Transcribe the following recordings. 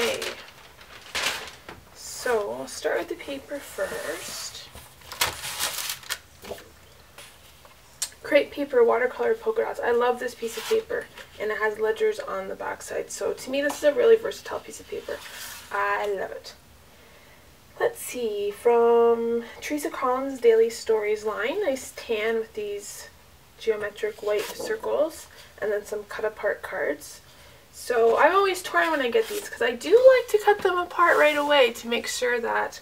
Okay. So I'll start with the paper first. Crepe paper watercolor polka dots. I love this piece of paper, and it has ledgers on the back side. So to me, this is a really versatile piece of paper. I love it. Let's see, from Teresa Collins' Daily Stories line, nice tan with these geometric white circles, and then some cut apart cards. So I'm always torn when I get these because I do like to cut them apart right away to make sure that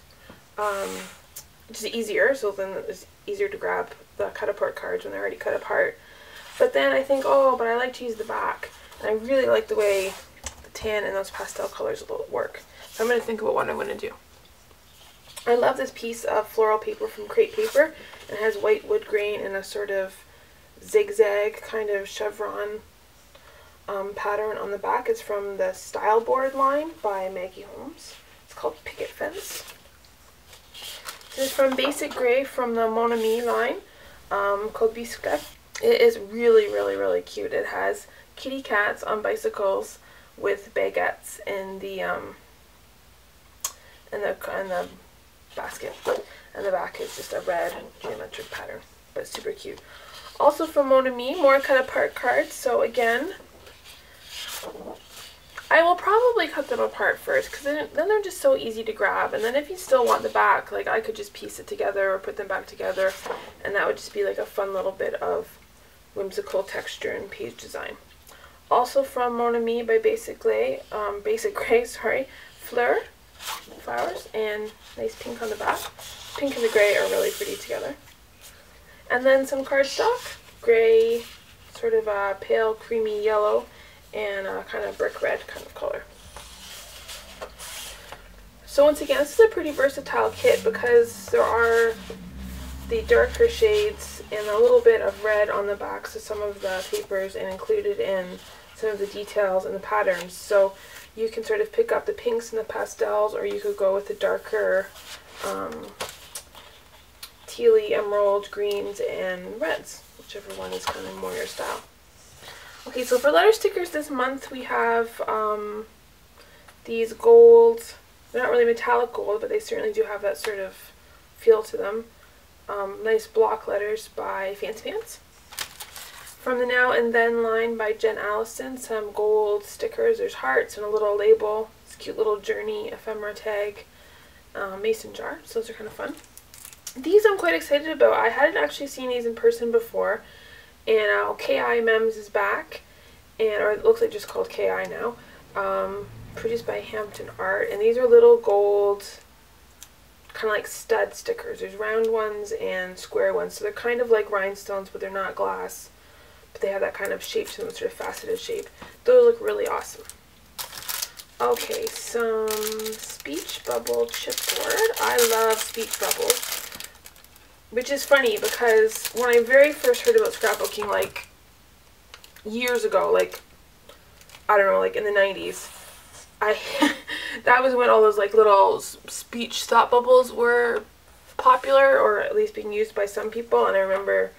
it's easier, so then it's easier to grab the cut apart cards when they're already cut apart. But then I think, oh, but I like to use the back, and I really like the way the tan and those pastel colors will work. So I'm going to think about what I'm going to do. I love this piece of floral paper from Crepe Paper. It has white wood grain and a sort of zigzag kind of chevron pattern on the back. It's from the Style Board line by Maggie Holmes. It's called Picket Fence. This is from Basic Grey from the Mon Ami line called Biscuit. It is really, really, really cute. It has kitty cats on bicycles with baguettes in the basket, and the back is just a red geometric pattern, but super cute. Also from Mon Ami, more cut apart cards. So again, I will probably cut them apart first because then they're just so easy to grab, and then if you still want the back, like I could just piece it together or put them back together, and that would just be like a fun little bit of whimsical texture and page design. Also from Mon Ami by Basic Grey, flowers, and nice pink on the back. Pink and the gray are really pretty together. And then some cardstock, gray, sort of a pale creamy yellow, and a kind of brick red kind of color. So once again, this is a pretty versatile kit because there are the darker shades and a little bit of red on the backs of some of the papers and included in some of the details and the patterns. So you can sort of pick up the pinks and the pastels, or you could go with the darker tealy, emerald, greens, and reds, whichever one is kind of more your style. Okay, so for letter stickers this month we have these gold, they're not really metallic gold, but they certainly do have that sort of feel to them. Nice block letters by Fancy Pants. From the Now and Then line by Jen Allison, some gold stickers. There's hearts and a little label. It's a cute little journey ephemera tag mason jar. So those are kind of fun. These I'm quite excited about. I hadn't actually seen these in person before. And KI Mems is back, or it looks like just called KI now. Produced by Hampton Art. And these are little gold, kind of like stud stickers. There's round ones and square ones. So they're kind of like rhinestones, but they're not glass. But they have that kind of shape to them, sort of faceted shape. Those look really awesome. Okay, some speech bubble chipboard. I love speech bubbles, which is funny because when I very first heard about scrapbooking, like years ago, like I don't know, like in the 90s, that was when all those like little speech thought bubbles were popular, or at least being used by some people. And I remember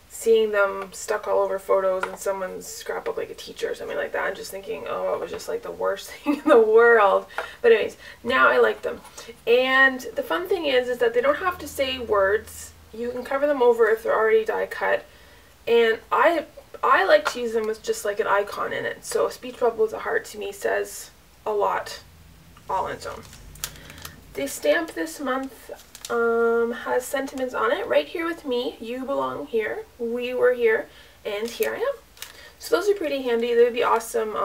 seeing them stuck all over photos in someone's scrapbook, like a teacher or something like that, and just thinking, oh, it was just like the worst thing in the world. But anyways, now I like them. And the fun thing is that they don't have to say words. You can cover them over if they're already die cut. And I like to use them with just like an icon in it. So a speech bubble with a heart to me says a lot all on its own. The stamp this month has sentiments on it. Right here with me, you belong here, we were here, and here I am. So those are pretty handy. They would be awesome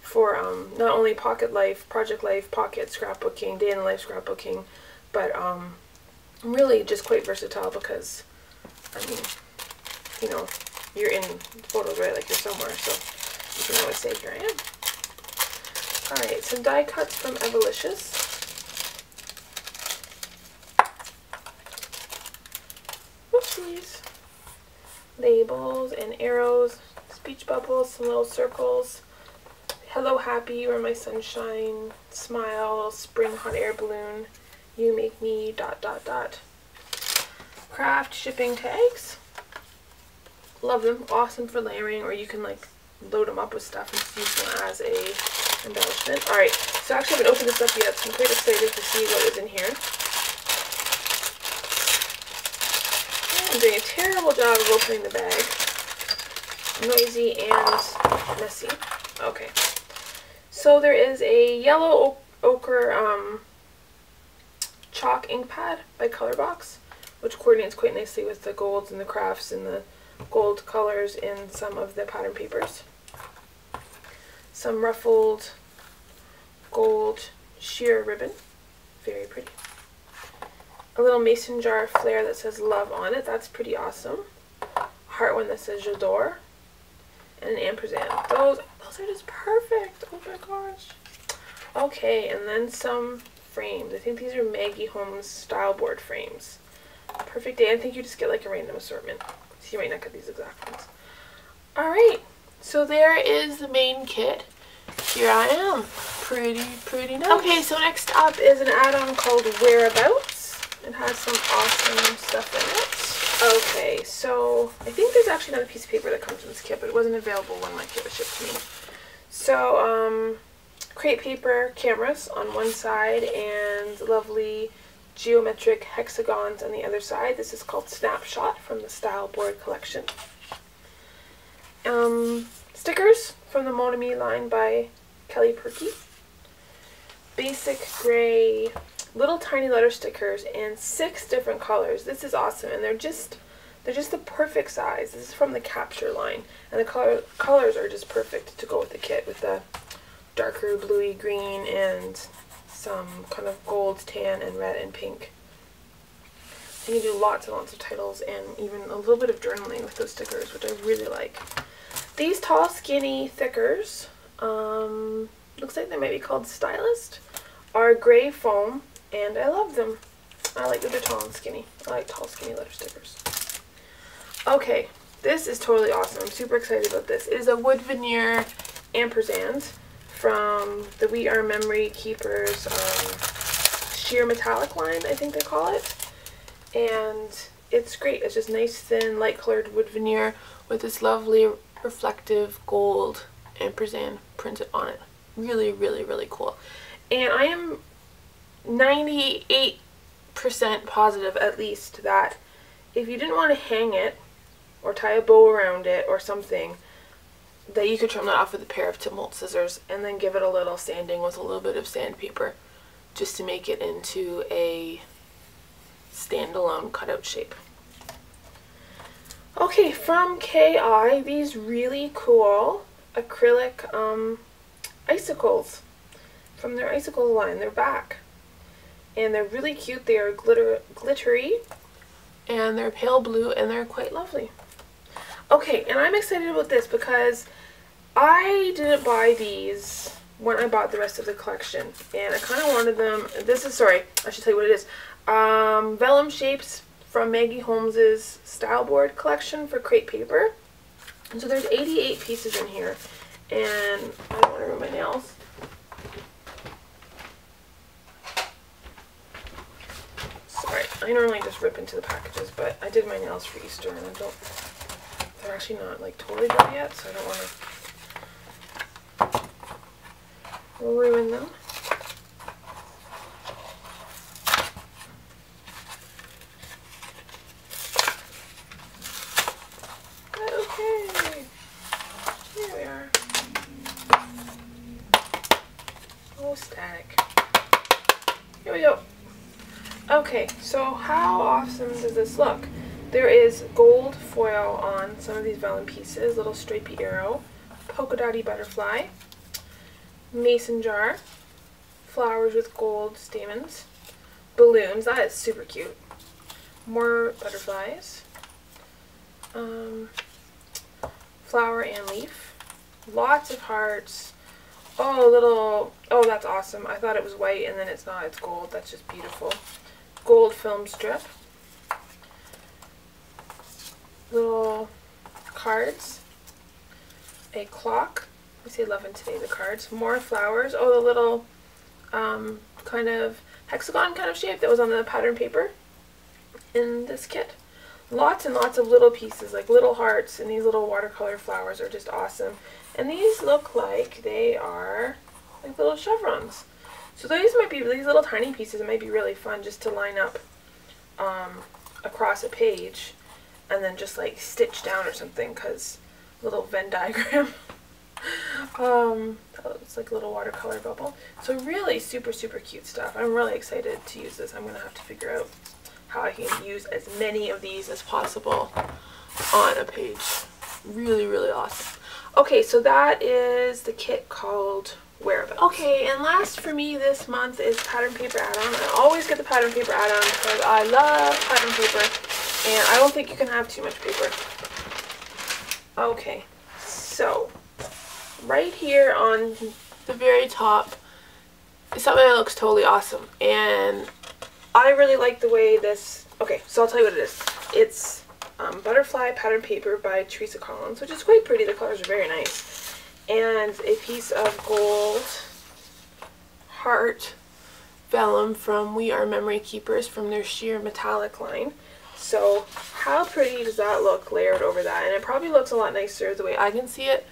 for not only pocket life, project life, pocket scrapbooking, day in the life scrapbooking, but really just quite versatile because, I mean, you know, you're in photos, right? Like you're somewhere, so you can always say, here I am. Alright, some die cuts from Evalicious. Whoopsies. Labels and arrows, speech bubbles, some little circles. Hello happy, you are my sunshine, smile, spring hot air balloon, you make me ... Craft shipping tags. Love them, awesome for layering, or you can like load them up with stuff and use them as a embellishment. Alright, so I actually haven't opened this up yet, so I'm quite excited to see what is in here. I'm doing a terrible job of opening the bag. Noisy and messy. Okay. So there is a yellow ochre chalk ink pad by Colorbox, which coordinates quite nicely with the golds and the crafts and the gold colors in some of the pattern papers. Some ruffled gold sheer ribbon. Very pretty. A little mason jar flare that says love on it. That's pretty awesome. A heart one that says j'adore. And an ampersand. Those are just perfect. Oh my gosh. Okay, and then some frames. I think these are Maggie Holmes style board frames. Perfect day. I think you just get like a random assortment. So you might not get these exact ones. Alright, so there is the main kit. Here I am. Pretty nice. Okay, so next up is an add-on called Whereabouts. It has some awesome stuff in it. Okay, so I think there's actually another piece of paper that comes in this kit, but it wasn't available when my kit was shipped to me. So, crepe paper cameras on one side and lovely geometric hexagons on the other side. This is called Snapshot from the Style Board collection. Stickers from the Mon Ami line by Kelly Perky. Basic gray little tiny letter stickers in 6 different colors. This is awesome, and they're just the perfect size. This is from the Capture line, and the colors are just perfect to go with the kit, with the darker bluey green and some kind of gold, tan, and red and pink. You can do lots and lots of titles and even a little bit of journaling with those stickers, which I really like. These tall, skinny thickers, looks like they might be called Stylist, are gray foam, and I love them. I like that they're tall and skinny. I like tall, skinny letter stickers. Okay, this is totally awesome. I'm super excited about this. It is a wood veneer ampersand from the We Are Memory Keepers sheer metallic line, I think they call it. And it's great. It's just nice, thin, light colored wood veneer with this lovely reflective gold ampersand printed on it. Really cool. And I am 98% positive, at least, that if you didn't want to hang it or tie a bow around it or something, that you could trim that off with a pair of Timbolt scissors and then give it a little sanding with a little bit of sandpaper just to make it into a standalone cutout shape. Okay, from KI, these really cool acrylic icicles from their icicle line. They're back, and they're really cute. They are glittery, and they're pale blue, and they're quite lovely. Okay, and I'm excited about this because I didn't buy these when I bought the rest of the collection, and I kind of wanted them. This is, sorry, I should tell you what it is. Vellum shapes from Maggie Holmes's Style Board collection for crepe paper. And so there's 88 pieces in here, and I don't want to ruin my nails. Sorry, I normally just rip into the packages, but I did my nails for Easter, and they're actually not like totally dry yet, so I don't want to ruin them. Okay, here we are. Oh, static. Here we go. Okay, so how awesome does this look? There is gold foil on some of these vellum pieces, little stripy arrow, polka dotty butterfly, mason jar, flowers with gold stamens, balloons, that is super cute, more butterflies, flower and leaf, lots of hearts, oh that's awesome. I thought it was white and then it's not, it's gold. That's just beautiful. Gold film strip, little cards, a clock, I say love and today the cards, more flowers, oh the little kind of hexagon kind of shape that was on the pattern paper in this kit. Lots and lots of little pieces, like little hearts, and these little watercolor flowers are just awesome. And these look like they are like little chevrons. So these little tiny pieces, it might be really fun just to line up across a page and then just like stitch down or something, because little Venn diagram. It's like a little watercolor bubble. So really super cute stuff. I'm really excited to use this. I'm gonna have to figure out how I can use as many of these as possible on a page. Really awesome. Okay, so that is the kit called Whereabouts. Okay, and last for me this month is pattern paper add-on. I always get the pattern paper add-on because I love pattern paper, and I don't think you can have too much paper. Okay, so right here on the very top is something that looks totally awesome, and I really like the way this, okay, so I'll tell you what it is. It's Butterfly Pattern Paper by Teresa Collins, which is quite pretty. The colors are very nice. And a piece of gold heart vellum from We Are Memory Keepers from their sheer metallic line. So how pretty does that look layered over that? And it probably looks a lot nicer the way I can see it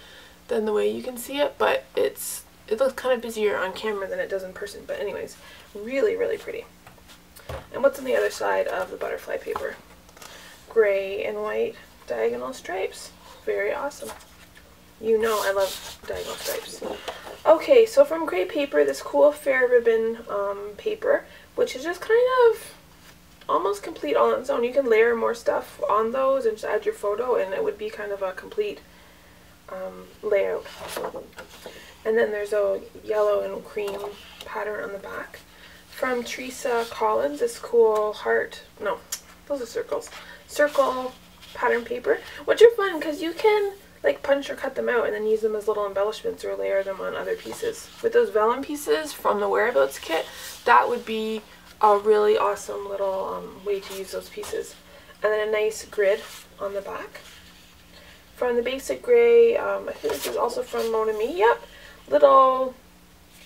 than the way you can see it, but it looks kind of busier on camera than it does in person. But anyways, really pretty. And what's on the other side of the butterfly paper? Gray and white diagonal stripes. Very awesome. You know I love diagonal stripes. Okay, so from gray paper, this cool fair ribbon paper, which is just kind of almost complete all on its own. You can layer more stuff on those and just add your photo, and it would be kind of a complete layout. And then there's a yellow and cream pattern on the back. From Teresa Collins, this cool heart, no, those are circles, circle pattern paper, which are fun because you can like punch or cut them out and then use them as little embellishments or layer them on other pieces. With those vellum pieces from the Whereabouts kit, that would be a really awesome little way to use those pieces. And then a nice grid on the back. From the Basic Gray, I think this is also from Mona Me, yep, little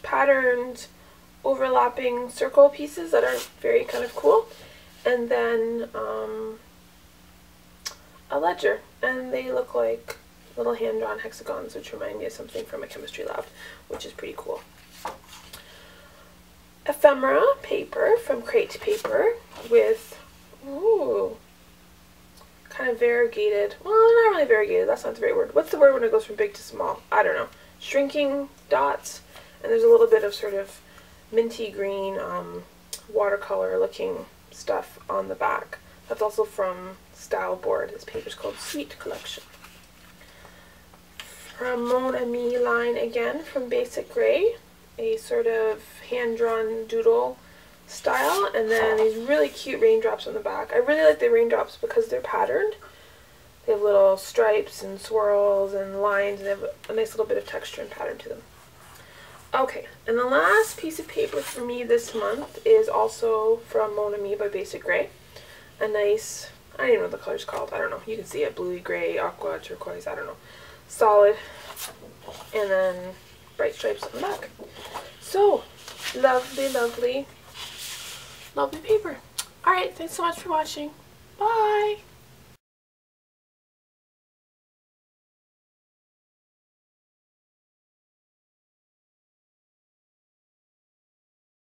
patterned overlapping circle pieces that are very kind of cool. And then a ledger, and they look like little hand-drawn hexagons, which remind me of something from a chemistry lab, which is pretty cool. Ephemera paper from Crate Paper with, ooh, kind of variegated, well, not really variegated, that's not the right word. What's the word when it goes from big to small? I don't know. Shrinking dots, and there's a little bit of sort of minty green watercolor looking stuff on the back. That's also from Style Board. This paper is called Sweet Collection. From Mona Me line again, from Basic Gray, a sort of hand-drawn doodle style, and then these really cute raindrops on the back. I really like the raindrops because they're patterned. They have little stripes and swirls and lines, and they have a nice little bit of texture and pattern to them. Okay, and the last piece of paper for me this month is also from Mona Me by Basic Gray. A nice, I don't even know what the color's called, I don't know. You can see it, bluey gray, aqua, turquoise, I don't know. Solid, and then bright stripes on the back. So, lovely paper. Alright, thanks so much for watching. Bye!